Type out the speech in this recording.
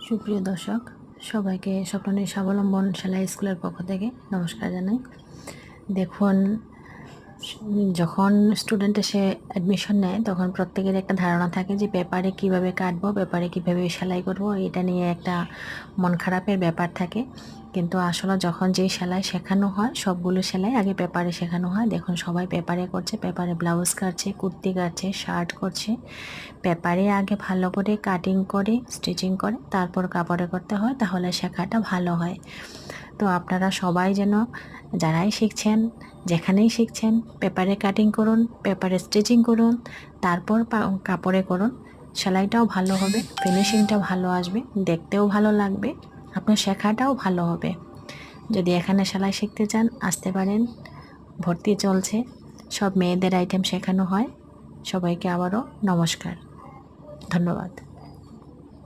সুপ্রিয় দর্শক সবাইকে স্বপ্নের স্বাবলম্বন সেলাই স্কুলের পক্ষ থেকে নমস্কার জানাই। দেখুন, যখন স্টুডেন্ট এসে অ্যাডমিশন নেয় তখন প্রত্যেকের একটা ধারণা থাকে যে পেপারে কিভাবে কাটবো, পেপারে কিভাবে সেলাই করব, এটা নিয়ে একটা মন খারাপের ব্যাপার থাকে। কিন্তু আসলে যখন যেই সেলাই শেখানো হয় সবগুলো সেলাই আগে পেপারে শেখানো হয়। দেখুন, সবাই পেপারে করছে, পেপারে ব্লাউজ কাটছে, কুর্তি কাটছে, শার্ট করছে। পেপারে আগে ভালো করে কাটিং করে স্টিচিং করে তারপর কাপড়ে করতে হয়, তাহলে শেখাটা ভালো হয়। তো আপনারা সবাই যেন যারাই শিখছেন, যেখানেই শিখছেন, পেপারে কাটিং করুন, পেপারে স্টিচিং করুন, তারপর কাপড়ে করুন। সেলাইটাও ভালো হবে, ফিনিশিংটা ভালো আসবে, দেখতেও ভালো লাগবে, আপনার শেখাটাও ভালো হবে। যদি এখানে সেলাই শিখতে চান আসতে পারেন, ভর্তি চলছে, সব মেয়েদের আইটেম শেখানো হয়। সবাইকে আবারও নমস্কার, ধন্যবাদ।